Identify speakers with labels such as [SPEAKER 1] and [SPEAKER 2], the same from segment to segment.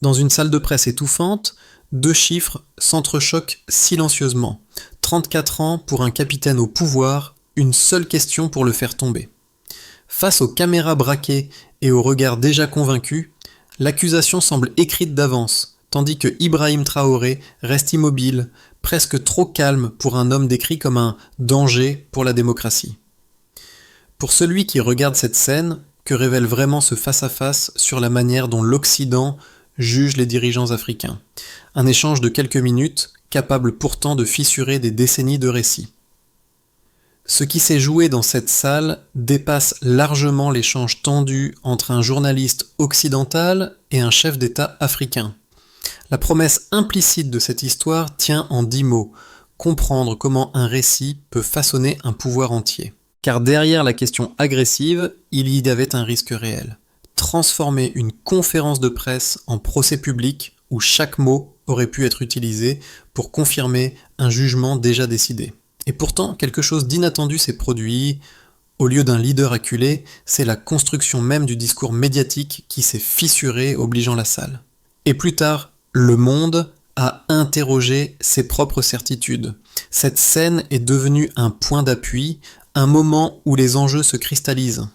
[SPEAKER 1] Dans une salle de presse étouffante, deux chiffres s'entrechoquent silencieusement. 34 ans pour un capitaine au pouvoir, une seule question pour le faire tomber. Face aux caméras braquées et aux regards déjà convaincus, l'accusation semble écrite d'avance, tandis que Ibrahim Traoré reste immobile, presque trop calme pour un homme décrit comme un danger pour la démocratie. Pour celui qui regarde cette scène, que révèle vraiment ce face-à-face sur la manière dont l'Occident juge les dirigeants africains. Un échange de quelques minutes, capable pourtant de fissurer des décennies de récits. Ce qui s'est joué dans cette salle dépasse largement l'échange tendu entre un journaliste occidental et un chef d'État africain. La promesse implicite de cette histoire tient en 10 mots: comprendre comment un récit peut façonner un pouvoir entier. Car derrière la question agressive, il y avait un risque réel. Transformer une conférence de presse en procès public où chaque mot aurait pu être utilisé pour confirmer un jugement déjà décidé. Et pourtant, quelque chose d'inattendu s'est produit. Au lieu d'un leader acculé, c'est la construction même du discours médiatique qui s'est fissurée, obligeant la salle. Et plus tard, Le Monde a interrogé ses propres certitudes. Cette scène est devenue un point d'appui, un moment où les enjeux se cristallisent.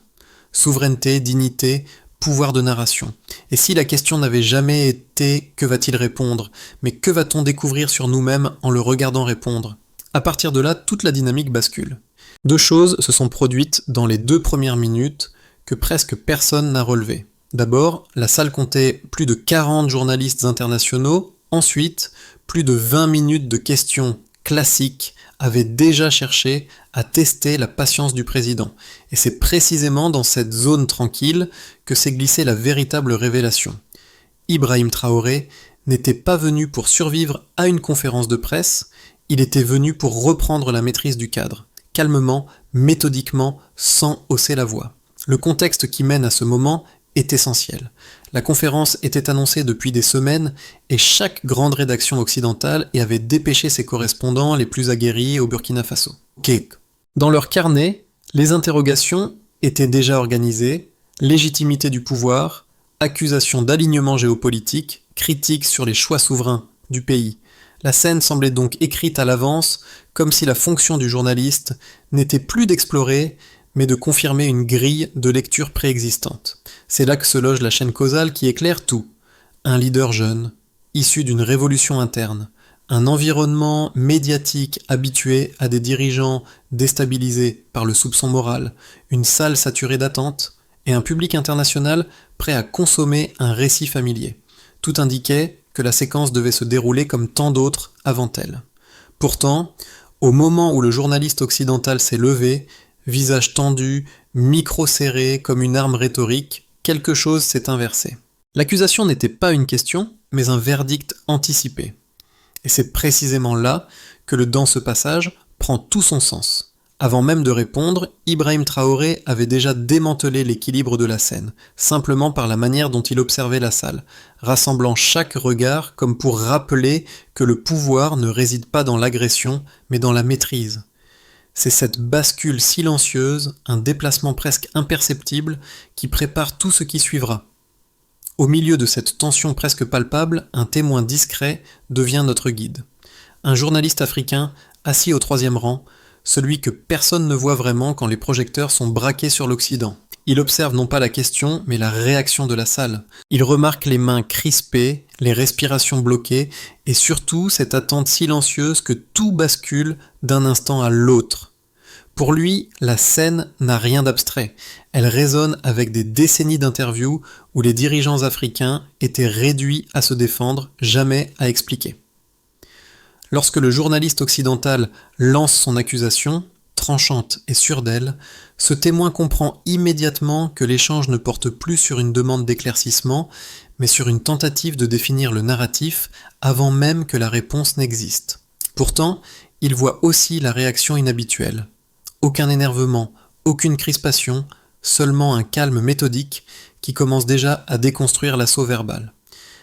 [SPEAKER 1] Souveraineté, dignité, pouvoir de narration. Et si la question n'avait jamais été « que va-t-il répondre ?», mais que va-t-on découvrir sur nous-mêmes en le regardant répondre ? À partir de là, toute la dynamique bascule. Deux choses se sont produites dans les 2 premières minutes que presque personne n'a relevées. D'abord, la salle comptait plus de 40 journalistes internationaux. Ensuite, plus de 20 minutes de questions classiques avaient déjà cherché à tester la patience du président. Et c'est précisément dans cette zone tranquille que s'est glissée la véritable révélation. Ibrahim Traoré n'était pas venu pour survivre à une conférence de presse, il était venu pour reprendre la maîtrise du cadre, calmement, méthodiquement, sans hausser la voix. Le contexte qui mène à ce moment est essentiel. La conférence était annoncée depuis des semaines et chaque grande rédaction occidentale y avait dépêché ses correspondants les plus aguerris au Burkina Faso. Dans leur carnet, les interrogations étaient déjà organisées: légitimité du pouvoir, accusation d'alignement géopolitique, critiques sur les choix souverains du pays. La scène semblait donc écrite à l'avance, comme si la fonction du journaliste n'était plus d'explorer, mais de confirmer une grille de lecture préexistante. C'est là que se loge la chaîne causale qui éclaire tout. Un leader jeune, issu d'une révolution interne, un environnement médiatique habitué à des dirigeants déstabilisés par le soupçon moral, une salle saturée d'attentes, et un public international prêt à consommer un récit familier. Tout indiquait que la séquence devait se dérouler comme tant d'autres avant elle. Pourtant, au moment où le journaliste occidental s'est levé, visage tendu, micro serré comme une arme rhétorique, quelque chose s'est inversé. L'accusation n'était pas une question, mais un verdict anticipé. Et c'est précisément là que le dans ce passage prend tout son sens. Avant même de répondre, Ibrahim Traoré avait déjà démantelé l'équilibre de la scène, simplement par la manière dont il observait la salle, rassemblant chaque regard comme pour rappeler que le pouvoir ne réside pas dans l'agression, mais dans la maîtrise. C'est cette bascule silencieuse, un déplacement presque imperceptible, qui prépare tout ce qui suivra. Au milieu de cette tension presque palpable, un témoin discret devient notre guide. Un journaliste africain, assis au 3e rang, celui que personne ne voit vraiment quand les projecteurs sont braqués sur l'Occident. Il observe non pas la question, mais la réaction de la salle. Il remarque les mains crispées, les respirations bloquées, et surtout cette attente silencieuse que tout bascule d'un instant à l'autre. Pour lui, la scène n'a rien d'abstrait. Elle résonne avec des décennies d'interviews où les dirigeants africains étaient réduits à se défendre, jamais à expliquer. Lorsque le journaliste occidental lance son accusation, tranchante et sûre d'elle, ce témoin comprend immédiatement que l'échange ne porte plus sur une demande d'éclaircissement, mais sur une tentative de définir le narratif avant même que la réponse n'existe. Pourtant, il voit aussi la réaction inhabituelle. Aucun énervement, aucune crispation, seulement un calme méthodique qui commence déjà à déconstruire l'assaut verbal.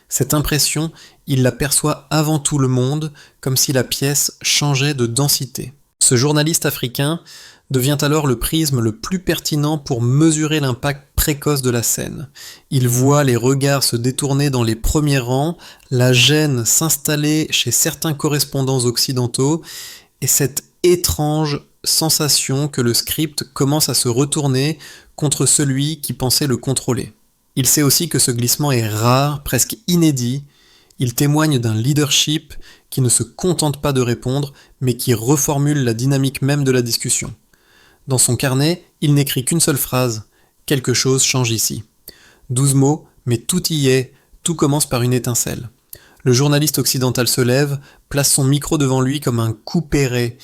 [SPEAKER 1] Cette impression, il la perçoit avant tout le monde, comme si la pièce changeait de densité. Ce journaliste africain devient alors le prisme le plus pertinent pour mesurer l'impact précoce de la scène. Il voit les regards se détourner dans les premiers rangs, la gêne s'installer chez certains correspondants occidentaux, et cette étrange sensation que le script commence à se retourner contre celui qui pensait le contrôler. Il sait aussi que ce glissement est rare, presque inédit. Il témoigne d'un leadership qui ne se contente pas de répondre, mais qui reformule la dynamique même de la discussion. Dans son carnet, il n'écrit qu'une seule phrase. Quelque chose change ici. 12 mots, mais tout y est, tout commence par une étincelle. Le journaliste occidental se lève, place son micro devant lui comme un couperet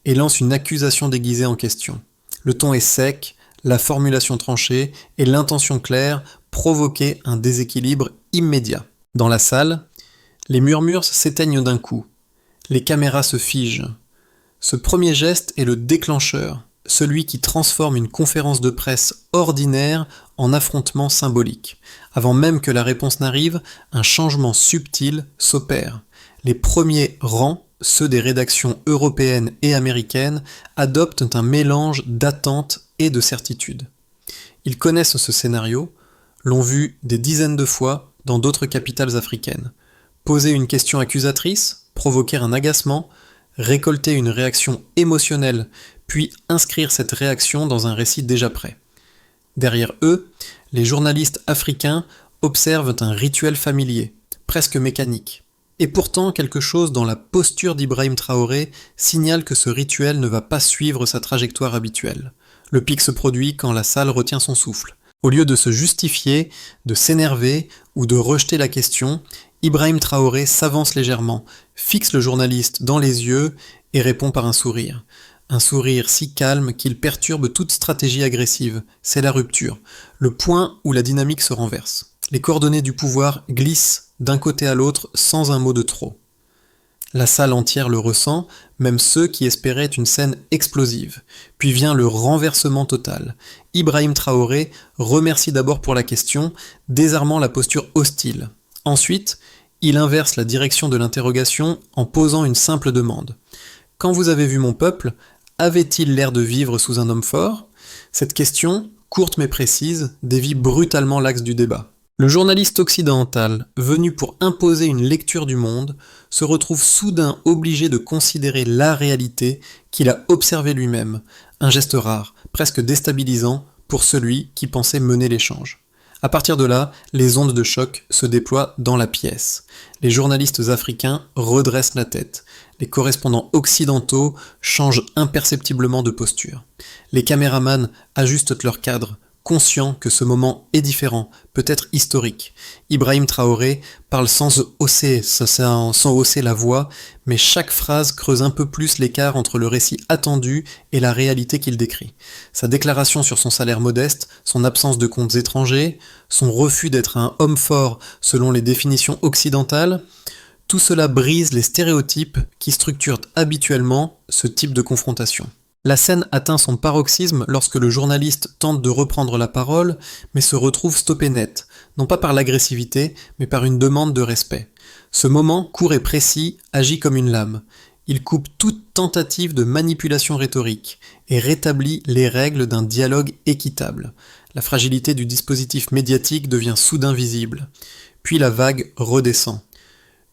[SPEAKER 1] et lance une accusation déguisée en question. Le ton est sec, la formulation tranchée et l'intention claire provoquer un déséquilibre immédiat. Dans la salle, les murmures s'éteignent d'un coup. Les caméras se figent. Ce premier geste est le déclencheur, celui qui transforme une conférence de presse ordinaire en affrontement symbolique. Avant même que la réponse n'arrive, un changement subtil s'opère. Les premiers rangs, ceux des rédactions européennes et américaines, adoptent un mélange d'attente et de certitude. Ils connaissent ce scénario, l'ont vu des dizaines de fois dans d'autres capitales africaines. Poser une question accusatrice, provoquer un agacement, récolter une réaction émotionnelle, puis inscrire cette réaction dans un récit déjà prêt. Derrière eux, les journalistes africains observent un rituel familier, presque mécanique. Et pourtant, quelque chose dans la posture d'Ibrahim Traoré signale que ce rituel ne va pas suivre sa trajectoire habituelle. Le pic se produit quand la salle retient son souffle. Au lieu de se justifier, de s'énerver ou de rejeter la question, Ibrahim Traoré s'avance légèrement, fixe le journaliste dans les yeux et répond par un sourire. Un sourire si calme qu'il perturbe toute stratégie agressive. C'est la rupture, le point où la dynamique se renverse. Les coordonnées du pouvoir glissent d'un côté à l'autre sans un mot de trop. La salle entière le ressent, même ceux qui espéraient une scène explosive. Puis vient le renversement total. Ibrahim Traoré remercie d'abord pour la question, désarmant la posture hostile. Ensuite, il inverse la direction de l'interrogation en posant une simple demande. « Quand vous avez vu mon peuple, avait-il l'air de vivre sous un homme fort ?» Cette question, courte mais précise, dévie brutalement l'axe du débat. Le journaliste occidental, venu pour imposer une lecture du monde, se retrouve soudain obligé de considérer la réalité qu'il a observée lui-même, un geste rare, presque déstabilisant pour celui qui pensait mener l'échange. À partir de là, les ondes de choc se déploient dans la pièce. Les journalistes africains redressent la tête. Les correspondants occidentaux changent imperceptiblement de posture. Les caméramans ajustent leur cadre, conscients que ce moment est différent, peut-être historique. Ibrahim Traoré parle sans hausser la voix, mais chaque phrase creuse un peu plus l'écart entre le récit attendu et la réalité qu'il décrit. Sa déclaration sur son salaire modeste, son absence de comptes étrangers, son refus d'être un homme fort selon les définitions occidentales, tout cela brise les stéréotypes qui structurent habituellement ce type de confrontation. La scène atteint son paroxysme lorsque le journaliste tente de reprendre la parole, mais se retrouve stoppé net, non pas par l'agressivité, mais par une demande de respect. Ce moment, court et précis, agit comme une lame. Il coupe toute tentative de manipulation rhétorique et rétablit les règles d'un dialogue équitable. La fragilité du dispositif médiatique devient soudain visible. Puis la vague redescend.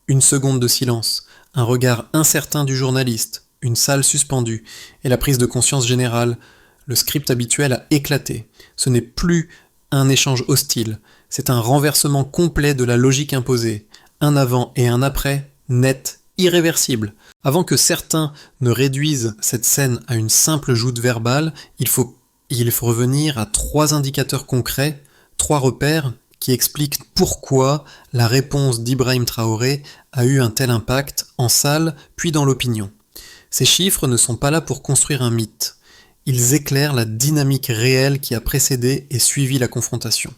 [SPEAKER 1] Une seconde de silence, un regard incertain du journaliste, une salle suspendue, et la prise de conscience générale. Le script habituel a éclaté. Ce n'est plus un échange hostile, c'est un renversement complet de la logique imposée. Un avant et un après, net, irréversible. Avant que certains ne réduisent cette scène à une simple joute verbale, il faut revenir à 3 indicateurs concrets, 3 repères qui expliquent pourquoi la réponse d'Ibrahim Traoré a eu un tel impact en salle puis dans l'opinion. Ces chiffres ne sont pas là pour construire un mythe. Ils éclairent la dynamique réelle qui a précédé et suivi la confrontation.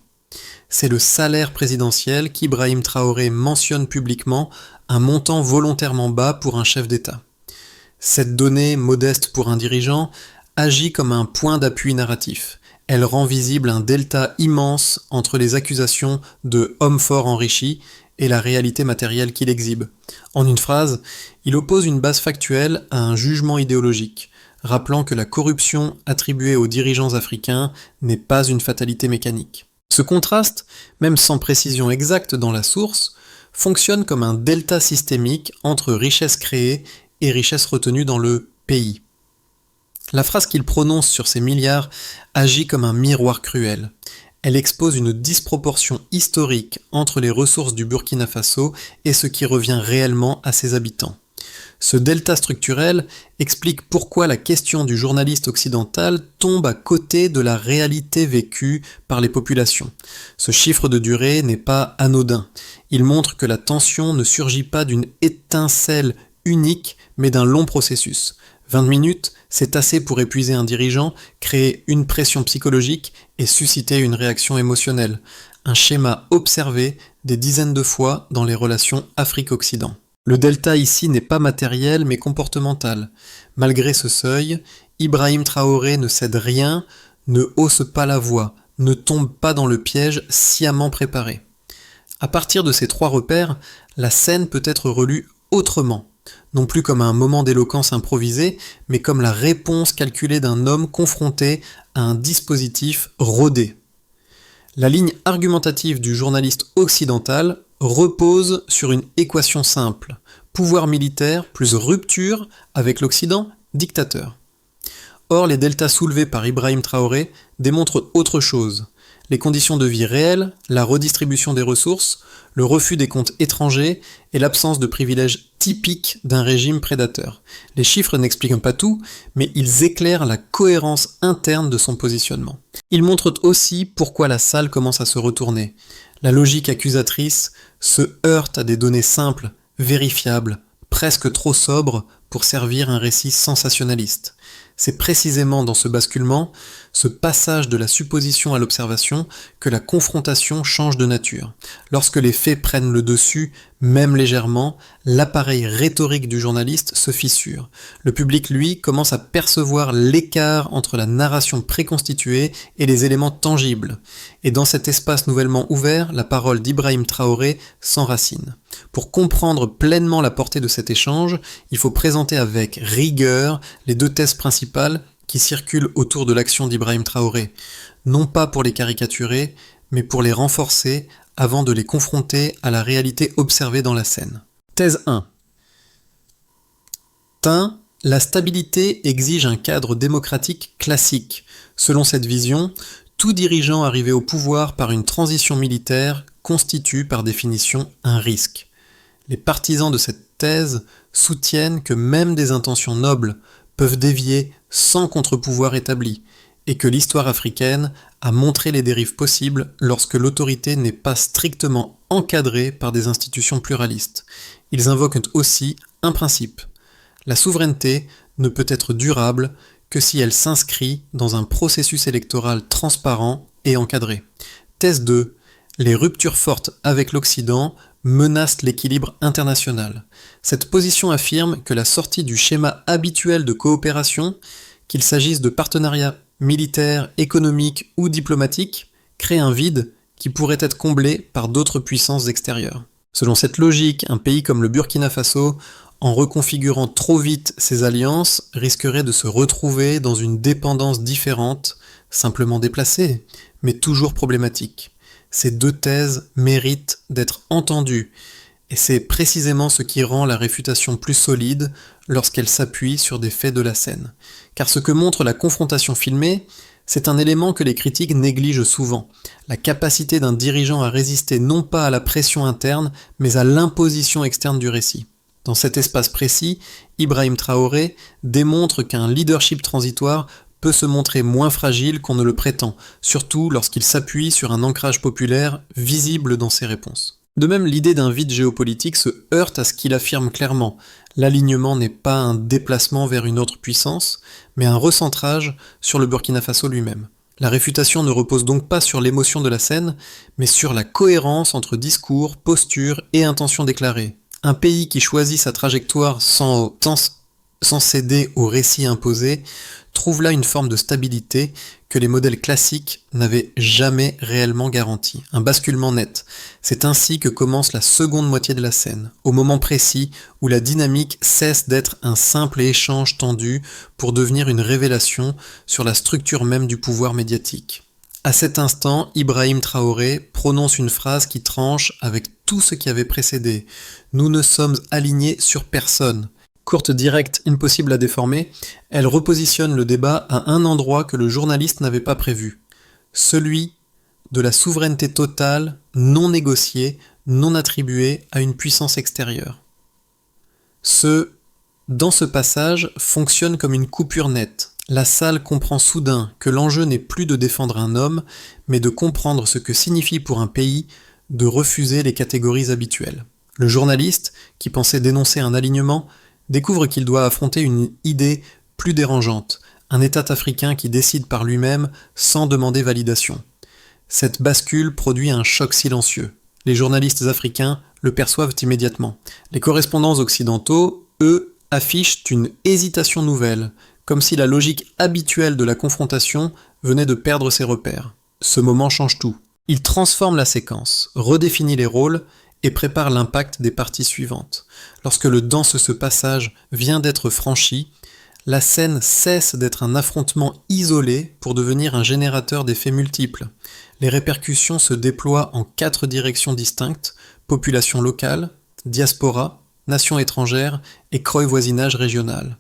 [SPEAKER 1] C'est le salaire présidentiel qu'Ibrahim Traoré mentionne publiquement, un montant volontairement bas pour un chef d'État. Cette donnée, modeste pour un dirigeant, agit comme un point d'appui narratif. Elle rend visible un delta immense entre les accusations de « homme fort enrichi » et la réalité matérielle qu'il exhibe. En une phrase, il oppose une base factuelle à un jugement idéologique, rappelant que la corruption attribuée aux dirigeants africains n'est pas une fatalité mécanique. Ce contraste, même sans précision exacte dans la source, fonctionne comme un delta systémique entre richesse créée et richesse retenue dans le pays. La phrase qu'il prononce sur ces milliards agit comme un miroir cruel. Elle expose une disproportion historique entre les ressources du Burkina Faso et ce qui revient réellement à ses habitants. Ce delta structurel explique pourquoi la question du journaliste occidental tombe à côté de la réalité vécue par les populations. Ce chiffre de durée n'est pas anodin. Il montre que la tension ne surgit pas d'une étincelle unique, mais d'un long processus. 20 minutes, c'est assez pour épuiser un dirigeant, créer une pression psychologique et susciter une réaction émotionnelle. Un schéma observé des dizaines de fois dans les relations Afrique-Occident. Le delta ici n'est pas matériel mais comportemental. Malgré ce seuil, Ibrahim Traoré ne cède rien, ne hausse pas la voix, ne tombe pas dans le piège sciemment préparé. À partir de ces trois repères, la scène peut être relue autrement. Non plus comme un moment d'éloquence improvisé, mais comme la réponse calculée d'un homme confronté à un dispositif rodé. La ligne argumentative du journaliste occidental repose sur une équation simple. Pouvoir militaire plus rupture avec l'Occident, dictateur. Or, les deltas soulevés par Ibrahim Traoré démontrent autre chose. Les conditions de vie réelles, la redistribution des ressources, le refus des comptes étrangers et l'absence de privilèges typiques d'un régime prédateur. Les chiffres n'expliquent pas tout, mais ils éclairent la cohérence interne de son positionnement. Ils montrent aussi pourquoi la salle commence à se retourner. La logique accusatrice se heurte à des données simples, vérifiables, presque trop sobres pour servir un récit sensationnaliste. C'est précisément dans ce basculement, ce passage de la supposition à l'observation, que la confrontation change de nature. Lorsque les faits prennent le dessus, même légèrement, l'appareil rhétorique du journaliste se fissure. Le public, lui, commence à percevoir l'écart entre la narration préconstituée et les éléments tangibles. Et dans cet espace nouvellement ouvert, la parole d'Ibrahim Traoré s'enracine. Pour comprendre pleinement la portée de cet échange, il faut présenter avec rigueur les deux thèses principales qui circulent autour de l'action d'Ibrahim Traoré, non pas pour les caricaturer, mais pour les renforcer avant de les confronter à la réalité observée dans la scène. Thèse 1. La stabilité exige un cadre démocratique classique. Selon cette vision, tout dirigeant arrivé au pouvoir par une transition militaire constitue par définition un risque. Les partisans de cette thèse soutiennent que même des intentions nobles peuvent dévier sans contre-pouvoir établi, et que l'histoire africaine a montré les dérives possibles lorsque l'autorité n'est pas strictement encadrée par des institutions pluralistes. Ils invoquent aussi un principe. La souveraineté ne peut être durable que si elle s'inscrit dans un processus électoral transparent et encadré. Thèse 2. Les ruptures fortes avec l'Occident menacent l'équilibre international. Cette position affirme que la sortie du schéma habituel de coopération, qu'il s'agisse de partenariats militaires, économiques ou diplomatiques, crée un vide qui pourrait être comblé par d'autres puissances extérieures. Selon cette logique, un pays comme le Burkina Faso, en reconfigurant trop vite ses alliances, risquerait de se retrouver dans une dépendance différente, simplement déplacée, mais toujours problématique. Ces deux thèses méritent d'être entendues, et c'est précisément ce qui rend la réfutation plus solide lorsqu'elle s'appuie sur des faits de la scène. Car ce que montre la confrontation filmée, c'est un élément que les critiques négligent souvent, la capacité d'un dirigeant à résister non pas à la pression interne, mais à l'imposition externe du récit. Dans cet espace précis, Ibrahim Traoré démontre qu'un leadership transitoire peut se montrer moins fragile qu'on ne le prétend, surtout lorsqu'il s'appuie sur un ancrage populaire visible dans ses réponses. De même, l'idée d'un vide géopolitique se heurte à ce qu'il affirme clairement. L'alignement n'est pas un déplacement vers une autre puissance, mais un recentrage sur le Burkina Faso lui-même. La réfutation ne repose donc pas sur l'émotion de la scène, mais sur la cohérence entre discours, posture et intention déclarée. Un pays qui choisit sa trajectoire sans sans céder aux récits imposés, trouve là une forme de stabilité que les modèles classiques n'avaient jamais réellement garantie. Un basculement net. C'est ainsi que commence la seconde moitié de la scène, au moment précis où la dynamique cesse d'être un simple échange tendu pour devenir une révélation sur la structure même du pouvoir médiatique. À cet instant, Ibrahim Traoré prononce une phrase qui tranche avec tout ce qui avait précédé. Nous ne sommes alignés sur personne. Courte, directe, impossible à déformer, elle repositionne le débat à un endroit que le journaliste n'avait pas prévu. Celui de la souveraineté totale, non négociée, non attribuée à une puissance extérieure. Dans ce passage, fonctionne comme une coupure nette. La salle comprend soudain que l'enjeu n'est plus de défendre un homme, mais de comprendre ce que signifie pour un pays de refuser les catégories habituelles. Le journaliste, qui pensait dénoncer un alignement, découvre qu'il doit affronter une idée plus dérangeante, un État africain qui décide par lui-même sans demander validation. Cette bascule produit un choc silencieux. Les journalistes africains le perçoivent immédiatement. Les correspondants occidentaux, eux, affichent une hésitation nouvelle, comme si la logique habituelle de la confrontation venait de perdre ses repères. Ce moment change tout. Il transforme la séquence, redéfinit les rôles et prépare l'impact des parties suivantes. Lorsque le ce passage vient d'être franchi, la scène cesse d'être un affrontement isolé pour devenir un générateur d'effets multiples. Les répercussions se déploient en 4 directions distinctes: population locale, diaspora, nation étrangère et creux voisinage régional.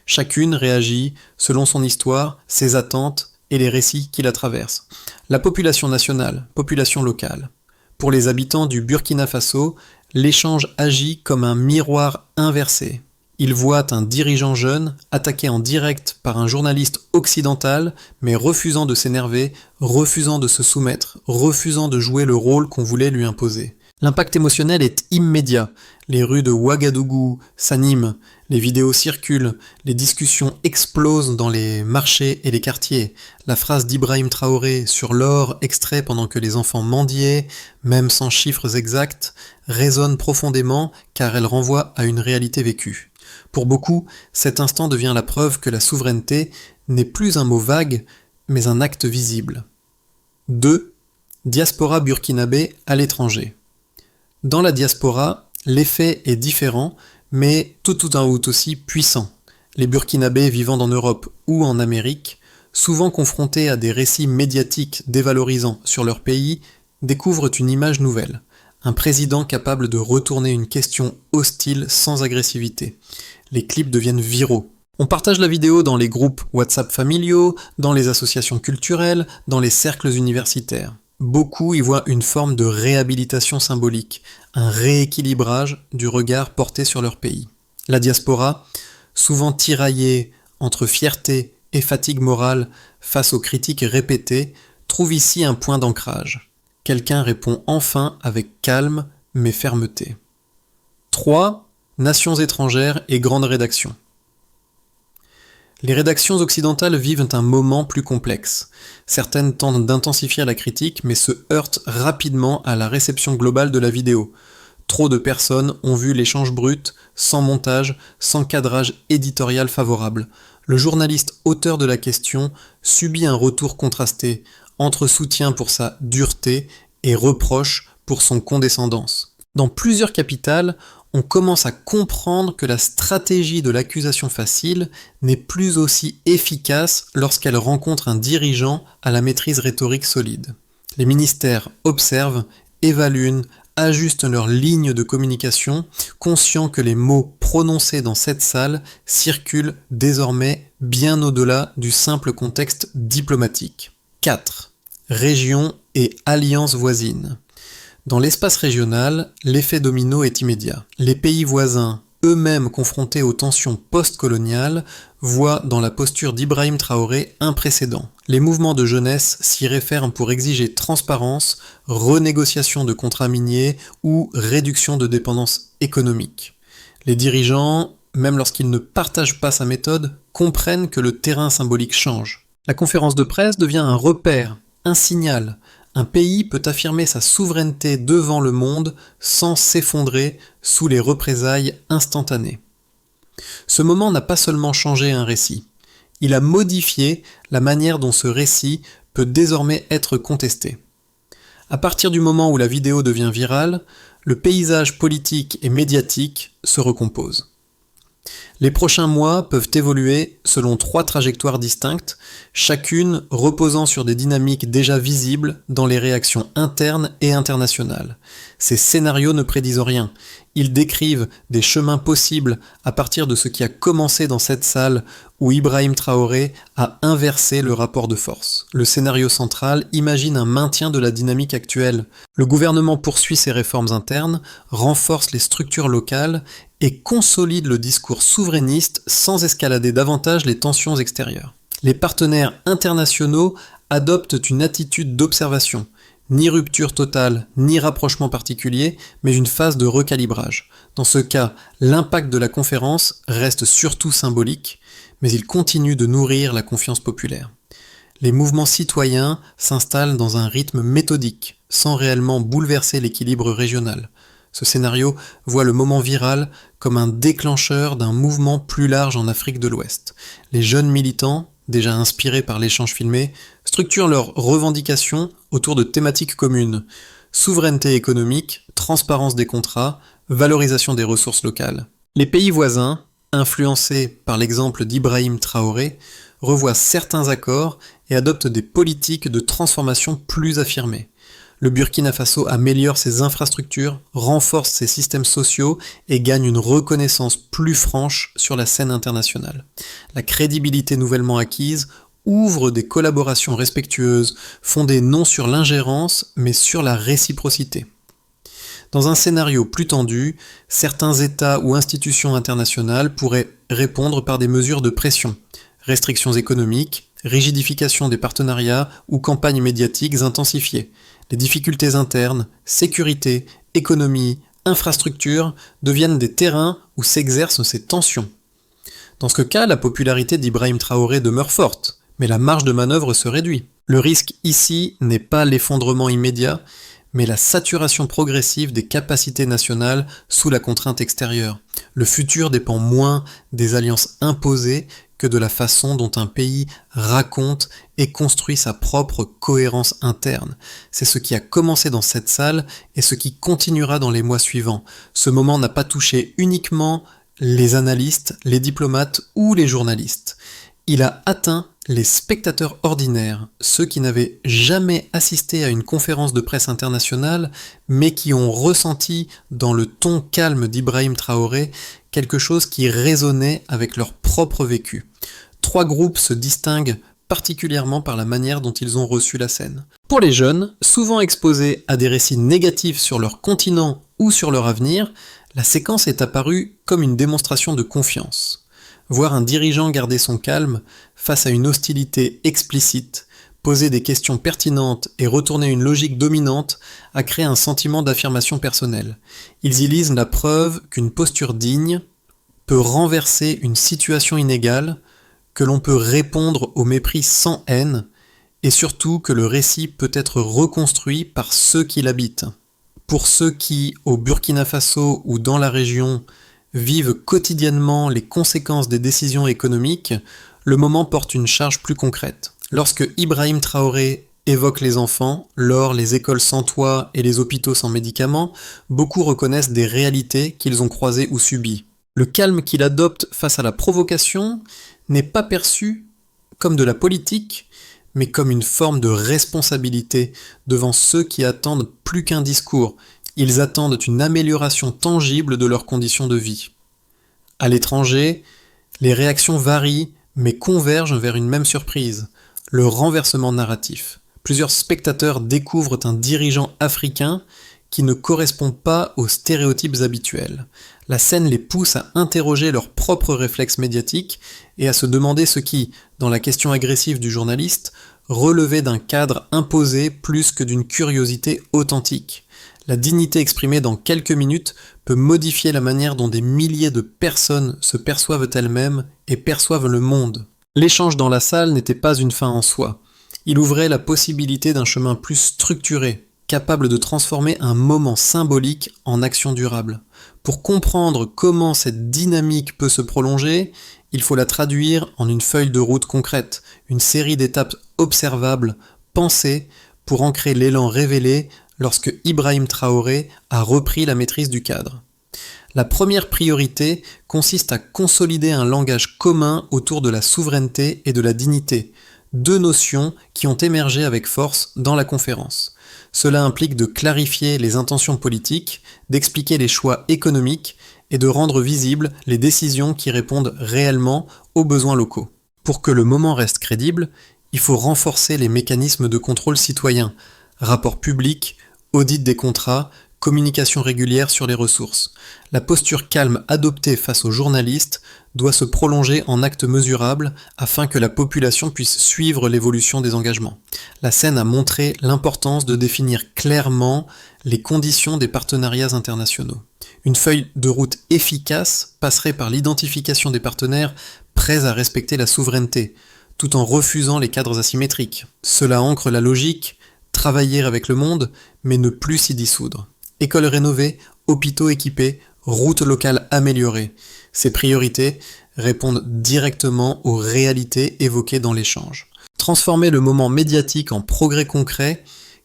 [SPEAKER 1] Chacune réagit selon son histoire, ses attentes et les récits qui la traversent. La population nationale, population locale. Pour les habitants du Burkina Faso, l'échange agit comme un miroir inversé. Ils voient un dirigeant jeune attaqué en direct par un journaliste occidental, mais refusant de s'énerver, refusant de se soumettre, refusant de jouer le rôle qu'on voulait lui imposer. L'impact émotionnel est immédiat. Les rues de Ouagadougou s'animent, les vidéos circulent, les discussions explosent dans les marchés et les quartiers. La phrase d'Ibrahim Traoré sur l'or extrait pendant que les enfants mendiaient, même sans chiffres exacts, résonne profondément car elle renvoie à une réalité vécue. Pour beaucoup, cet instant devient la preuve que la souveraineté n'est plus un mot vague, mais un acte visible. 2. Diaspora burkinabé à l'étranger. Dans la diaspora, l'effet est différent, mais tout aussi puissant. Les Burkinabés vivant en Europe ou en Amérique, souvent confrontés à des récits médiatiques dévalorisants sur leur pays, découvrent une image nouvelle. Un président capable de retourner une question hostile sans agressivité. Les clips deviennent viraux. On partage la vidéo dans les groupes WhatsApp familiaux, dans les associations culturelles, dans les cercles universitaires. Beaucoup y voient une forme de réhabilitation symbolique, un rééquilibrage du regard porté sur leur pays. La diaspora, souvent tiraillée entre fierté et fatigue morale face aux critiques répétées, trouve ici un point d'ancrage. Quelqu'un répond enfin avec calme mais fermeté. 3. Nations étrangères et grandes rédactions. Les rédactions occidentales vivent un moment plus complexe. Certaines tentent d'intensifier la critique, mais se heurtent rapidement à la réception globale de la vidéo. Trop de personnes ont vu l'échange brut, sans montage, sans cadrage éditorial favorable. Le journaliste auteur de la question subit un retour contrasté, entre soutien pour sa dureté et reproche pour son condescendance. Dans plusieurs capitales, on commence à comprendre que la stratégie de l'accusation facile n'est plus aussi efficace lorsqu'elle rencontre un dirigeant à la maîtrise rhétorique solide. Les ministères observent, évaluent, ajustent leur ligne de communication, conscients que les mots prononcés dans cette salle circulent désormais bien au-delà du simple contexte diplomatique. 4. Régions et alliances voisines. Dans l'espace régional, l'effet domino est immédiat. Les pays voisins, eux-mêmes confrontés aux tensions post-coloniales, voient dans la posture d'Ibrahim Traoré un précédent. Les mouvements de jeunesse s'y réfèrent pour exiger transparence, renégociation de contrats miniers ou réduction de dépendance économique. Les dirigeants, même lorsqu'ils ne partagent pas sa méthode, comprennent que le terrain symbolique change. La conférence de presse devient un repère, un signal. Un pays peut affirmer sa souveraineté devant le monde sans s'effondrer sous les représailles instantanées. Ce moment n'a pas seulement changé un récit, il a modifié la manière dont ce récit peut désormais être contesté. À partir du moment où la vidéo devient virale, le paysage politique et médiatique se recompose. Les prochains mois peuvent évoluer selon 3 trajectoires distinctes, chacune reposant sur des dynamiques déjà visibles dans les réactions internes et internationales. Ces scénarios ne prédisent rien, ils décrivent des chemins possibles à partir de ce qui a commencé dans cette salle où Ibrahim Traoré a inversé le rapport de force. Le scénario central imagine un maintien de la dynamique actuelle. Le gouvernement poursuit ses réformes internes, renforce les structures locales et consolide le discours souverainiste sans escalader davantage les tensions extérieures. Les partenaires internationaux adoptent une attitude d'observation, ni rupture totale, ni rapprochement particulier, mais une phase de recalibrage. Dans ce cas, l'impact de la conférence reste surtout symbolique, mais il continue de nourrir la confiance populaire. Les mouvements citoyens s'installent dans un rythme méthodique, sans réellement bouleverser l'équilibre régional. Ce scénario voit le moment viral comme un déclencheur d'un mouvement plus large en Afrique de l'Ouest. Les jeunes militants, déjà inspirés par l'échange filmé, structurent leurs revendications autour de thématiques communes: souveraineté économique, transparence des contrats, valorisation des ressources locales. Les pays voisins, influencés par l'exemple d'Ibrahim Traoré, revoient certains accords et adoptent des politiques de transformation plus affirmées. Le Burkina Faso améliore ses infrastructures, renforce ses systèmes sociaux et gagne une reconnaissance plus franche sur la scène internationale. La crédibilité nouvellement acquise ouvre des collaborations respectueuses, fondées non sur l'ingérence, mais sur la réciprocité. Dans un scénario plus tendu, certains États ou institutions internationales pourraient répondre par des mesures de pression, restrictions économiques, rigidification des partenariats ou campagnes médiatiques intensifiées. Les difficultés internes, sécurité, économie, infrastructure deviennent des terrains où s'exercent ces tensions. Dans ce cas, la popularité d'Ibrahim Traoré demeure forte, mais la marge de manœuvre se réduit. Le risque ici n'est pas l'effondrement immédiat, mais la saturation progressive des capacités nationales sous la contrainte extérieure. Le futur dépend moins des alliances imposées que de la façon dont un pays raconte et construit sa propre cohérence interne. C'est ce qui a commencé dans cette salle et ce qui continuera dans les mois suivants. Ce moment n'a pas touché uniquement les analystes, les diplomates ou les journalistes. Il a atteint les spectateurs ordinaires, ceux qui n'avaient jamais assisté à une conférence de presse internationale, mais qui ont ressenti dans le ton calme d'Ibrahim Traoré quelque chose qui résonnait avec leur propre vécu. 3 groupes se distinguent particulièrement par la manière dont ils ont reçu la scène. Pour les jeunes, souvent exposés à des récits négatifs sur leur continent ou sur leur avenir, la séquence est apparue comme une démonstration de confiance. Voir un dirigeant garder son calme face à une hostilité explicite, poser des questions pertinentes et retourner une logique dominante a créé un sentiment d'affirmation personnelle. Ils y lisent la preuve qu'une posture digne peut renverser une situation inégale, que l'on peut répondre au mépris sans haine, et surtout que le récit peut être reconstruit par ceux qui l'habitent. Pour ceux qui, au Burkina Faso ou dans la région, vivent quotidiennement les conséquences des décisions économiques, le moment porte une charge plus concrète. Lorsque Ibrahim Traoré évoque les enfants, l'or, les écoles sans toit et les hôpitaux sans médicaments, beaucoup reconnaissent des réalités qu'ils ont croisées ou subies. Le calme qu'il adopte face à la provocation n'est pas perçu comme de la politique, mais comme une forme de responsabilité devant ceux qui attendent plus qu'un discours. Ils attendent une amélioration tangible de leurs conditions de vie. À l'étranger, les réactions varient, mais convergent vers une même surprise, le renversement narratif. Plusieurs spectateurs découvrent un dirigeant africain qui ne correspond pas aux stéréotypes habituels. La scène les pousse à interroger leurs propres réflexes médiatiques et à se demander ce qui, dans la question agressive du journaliste, relevait d'un cadre imposé plus que d'une curiosité authentique. La dignité exprimée dans quelques minutes peut modifier la manière dont des milliers de personnes se perçoivent elles-mêmes et perçoivent le monde. L'échange dans la salle n'était pas une fin en soi. Il ouvrait la possibilité d'un chemin plus structuré, capable de transformer un moment symbolique en action durable. Pour comprendre comment cette dynamique peut se prolonger, il faut la traduire en une feuille de route concrète, une série d'étapes observables, pensées, pour ancrer l'élan révélé lorsque Ibrahim Traoré a repris la maîtrise du cadre. La première priorité consiste à consolider un langage commun autour de la souveraineté et de la dignité, deux notions qui ont émergé avec force dans la conférence. Cela implique de clarifier les intentions politiques, d'expliquer les choix économiques et de rendre visibles les décisions qui répondent réellement aux besoins locaux. Pour que le moment reste crédible, il faut renforcer les mécanismes de contrôle citoyen, rapports publics, audit des contrats, communication régulière sur les ressources. La posture calme adoptée face aux journalistes doit se prolonger en actes mesurables afin que la population puisse suivre l'évolution des engagements. La scène a montré l'importance de définir clairement les conditions des partenariats internationaux. Une feuille de route efficace passerait par l'identification des partenaires prêts à respecter la souveraineté, tout en refusant les cadres asymétriques. Cela ancre la logique, travailler avec le monde, mais ne plus s'y dissoudre. Écoles rénovées, hôpitaux équipés, routes locales améliorées. Ces priorités répondent directement aux réalités évoquées dans l'échange. Transformer le moment médiatique en progrès concret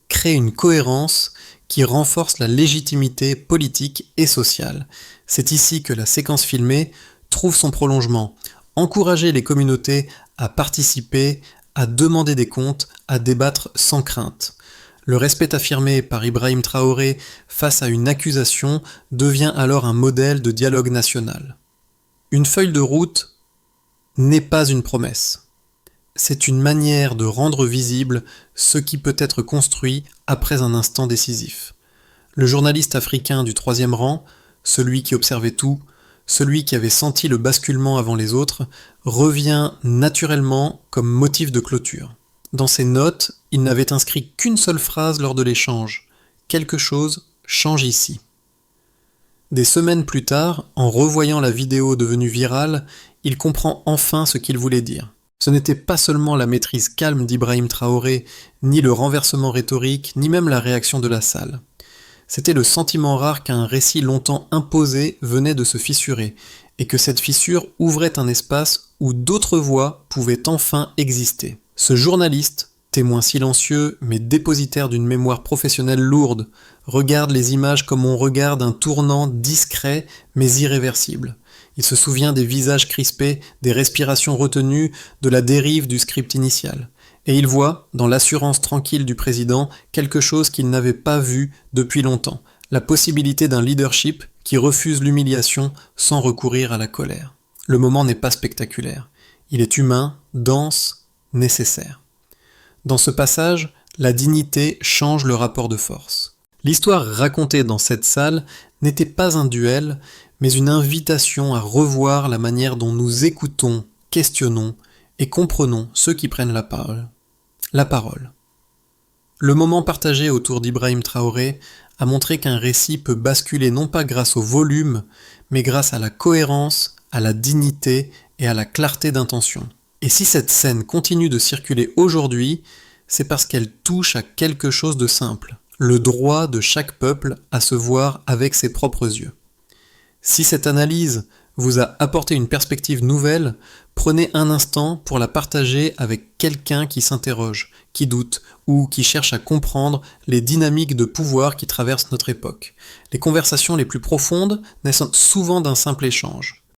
[SPEAKER 1] crée une cohérence qui renforce la légitimité politique et sociale. C'est ici que la séquence filmée trouve son prolongement. Encourager les communautés à participer, à demander des comptes, à débattre sans crainte. Le respect affirmé par Ibrahim Traoré face à une accusation devient alors un modèle de dialogue national. Une feuille de route n'est pas une promesse. C'est une manière de rendre visible ce qui peut être construit après un instant décisif. Le journaliste africain du 3e rang, celui qui observait tout, celui qui avait senti le basculement avant les autres, revient naturellement comme motif de clôture. Dans ses notes, il n'avait inscrit qu'une seule phrase lors de l'échange. Quelque chose change ici. Des semaines plus tard, en revoyant la vidéo devenue virale, il comprend enfin ce qu'il voulait dire. Ce n'était pas seulement la maîtrise calme d'Ibrahim Traoré, ni le renversement rhétorique, ni même la réaction de la salle. C'était le sentiment rare qu'un récit longtemps imposé venait de se fissurer, et que cette fissure ouvrait un espace où d'autres voix pouvaient enfin exister. Ce journaliste, témoin silencieux mais dépositaire d'une mémoire professionnelle lourde, regarde les images comme on regarde un tournant discret mais irréversible. Il se souvient des visages crispés, des respirations retenues, de la dérive du script initial. Et il voit, dans l'assurance tranquille du président, quelque chose qu'il n'avait pas vu depuis longtemps, la possibilité d'un leadership qui refuse l'humiliation sans recourir à la colère. Le moment n'est pas spectaculaire. Il est humain, dense, nécessaire. Dans ce passage, la dignité change le rapport de force. L'histoire racontée dans cette salle n'était pas un duel, mais une invitation à revoir la manière dont nous écoutons, questionnons et comprenons ceux qui prennent la parole. La parole. Le moment partagé autour d'Ibrahim Traoré a montré qu'un récit peut basculer non pas grâce au volume, mais grâce à la cohérence, à la dignité et à la clarté d'intention. Et si cette scène continue de circuler aujourd'hui, c'est parce qu'elle touche à quelque chose de simple, le droit de chaque peuple à se voir avec ses propres yeux. Si cette analyse vous a apporté une perspective nouvelle, prenez un instant pour la partager avec quelqu'un qui s'interroge, qui doute ou qui cherche à comprendre les dynamiques de pouvoir qui traversent notre époque. Les conversations les plus profondes naissent souvent d'un simple échange.